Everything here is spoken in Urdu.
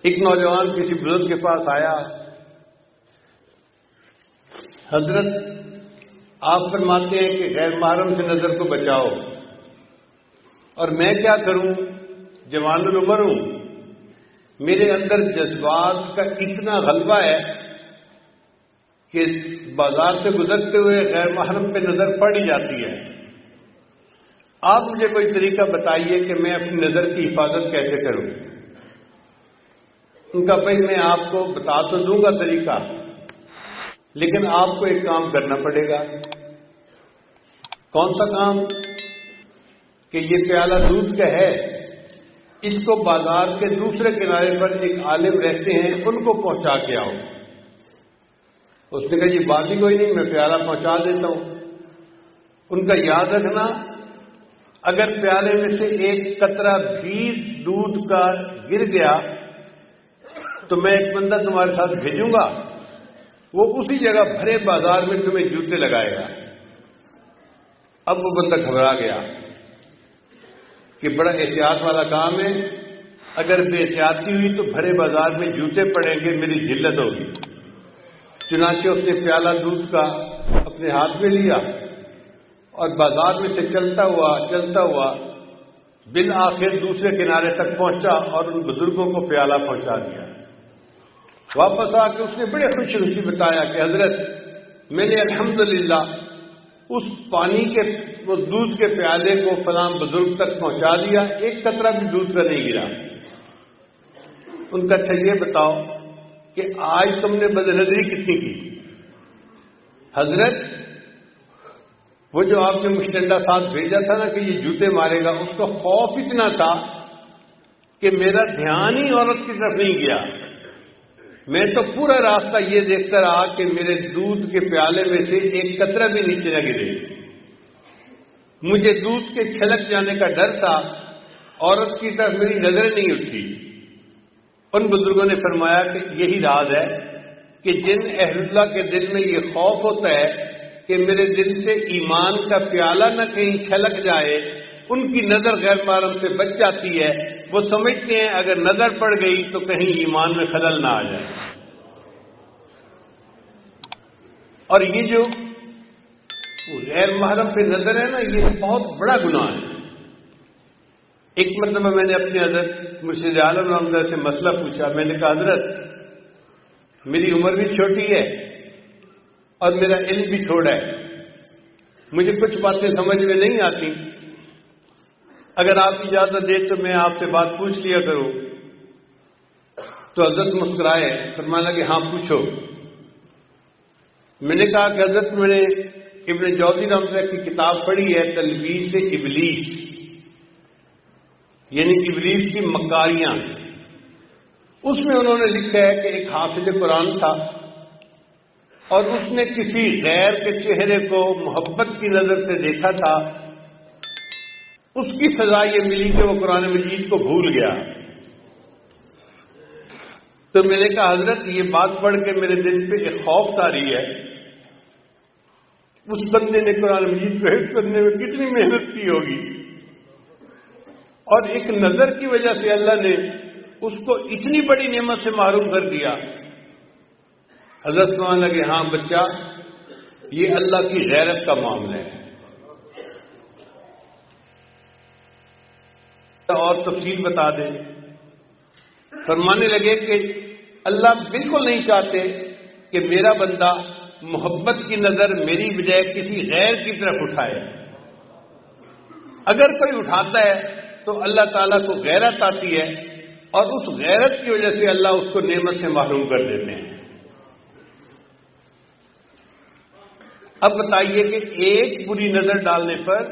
ایک نوجوان کسی بزرگ کے پاس آیا، حضرت آپ فرماتے ہیں کہ غیر محرم سے نظر کو بچاؤ، اور میں کیا کروں، جوان العمر ہوں، میرے اندر جذبات کا اتنا غلبہ ہے کہ بازار سے گزرتے ہوئے غیر محرم پہ نظر پڑ ہی جاتی ہے، آپ مجھے کوئی طریقہ بتائیے کہ میں اپنی نظر کی حفاظت کیسے کروں۔ ان کا بھائی میں آپ کو بتا تو دوں گا طریقہ، لیکن آپ کو ایک کام کرنا پڑے گا۔ کون سا کام؟ کہ یہ پیالہ دودھ کا ہے، اس کو بازار کے دوسرے کنارے پر ایک عالم رہتے ہیں، ان کو پہنچا کے آؤ۔ اس نے کہا یہ بات ہی کوئی نہیں، میں پیالہ پہنچا دیتا ہوں۔ ان کا یاد رکھنا، اگر پیالے میں سے ایک قطرہ بھی دودھ کا گر گیا تو میں ایک بندہ تمہارے ساتھ بھیجوں گا، وہ اسی جگہ بھرے بازار میں تمہیں جوتے لگائے گا۔ اب وہ بندہ گھبرا گیا کہ بڑا احتیاط والا کام ہے، اگر بے احتیاطی ہوئی تو بھرے بازار میں جوتے پڑیں گے، میری ذلت ہوگی۔ چنانچہ اس نے پیالہ دودھ کا اپنے ہاتھ میں لیا اور بازار میں سے چلتا ہوا بالآخر دوسرے کنارے تک پہنچا اور ان بزرگوں کو پیالہ پہنچا دیا۔ واپس آ کے اس نے بڑے خوشی خوشی بتایا کہ حضرت میں نے الحمدللہ اس پانی کے وہ دودھ کے پیالے کو فلاں بزرگ تک پہنچا دیا، ایک قطرہ بھی دودھ کا نہیں گرا۔ ان کا اچھا یہ بتاؤ کہ آج تم نے بد نظری کتنی کی؟ حضرت وہ جو آپ نے مشتنڈا ساتھ بھیجا تھا نا کہ یہ جوتے مارے گا، اس کا خوف اتنا تھا کہ میرا دھیان ہی عورت کی طرف نہیں گیا، میں تو پورا راستہ یہ دیکھتا رہا کہ میرے دودھ کے پیالے میں سے ایک قطرہ بھی نیچے نہ گرے۔ مجھے دودھ کے چھلک جانے کا ڈر تھا، عورت کی طرف میری نظر نہیں اٹھی۔ ان بزرگوں نے فرمایا کہ یہی راز ہے کہ جن اہل اللہ کے دل میں یہ خوف ہوتا ہے کہ میرے دل سے ایمان کا پیالہ نہ کہیں چھلک جائے، ان کی نظر غیر محرم سے بچ جاتی ہے۔ وہ سمجھتے ہیں اگر نظر پڑ گئی تو کہیں ایمان میں خلل نہ آ جائے۔ اور یہ جو غیر محرم پہ نظر ہے نا، یہ بہت بڑا گناہ ہے۔ ایک مرتبہ میں نے اپنے حضرت مرشد عالم رحمۃ سے مسئلہ پوچھا، میں نے کہا حضرت میری عمر بھی چھوٹی ہے اور میرا علم بھی تھوڑا ہے، مجھے کچھ باتیں سمجھ میں نہیں آتی، اگر آپ اجازت دیں تو میں آپ سے بات پوچھ لیا کروں۔ تو حضرت مسکرائے، فرمانے لگے ہاں پوچھو۔ میں نے کہا کہ حضرت میں نے ابن جوزی رحمۃ اللہ کی کتاب پڑھی ہے تلبیس ابلیس، یعنی ابلیس کی مکاریاں۔ اس میں انہوں نے لکھا ہے کہ ایک حافظ قرآن تھا اور اس نے کسی غیر کے چہرے کو محبت کی نظر سے دیکھا تھا، اس کی سزا یہ ملی کہ وہ قرآن مجید کو بھول گیا۔ تو میں نے کہا حضرت یہ بات پڑھ کے میرے دل پہ ایک خوف طاری ہے، اس بندے نے قرآن مجید کو حفظ کرنے میں کتنی محنت کی ہوگی، اور ایک نظر کی وجہ سے اللہ نے اس کو اتنی بڑی نعمت سے محروم کر دیا۔ حضرت کہنے لگے ہاں بچہ، یہ اللہ کی غیرت کا معاملہ ہے۔ اور تفصیل بتا دیں، فرمانے لگے کہ اللہ بالکل نہیں چاہتے کہ میرا بندہ محبت کی نظر میری بجائے کسی غیر کی طرف اٹھائے۔ اگر کوئی اٹھاتا ہے تو اللہ تعالیٰ کو غیرت آتی ہے، اور اس غیرت کی وجہ سے اللہ اس کو نعمت سے محروم کر دیتے ہیں۔ اب بتائیے کہ ایک بری نظر ڈالنے پر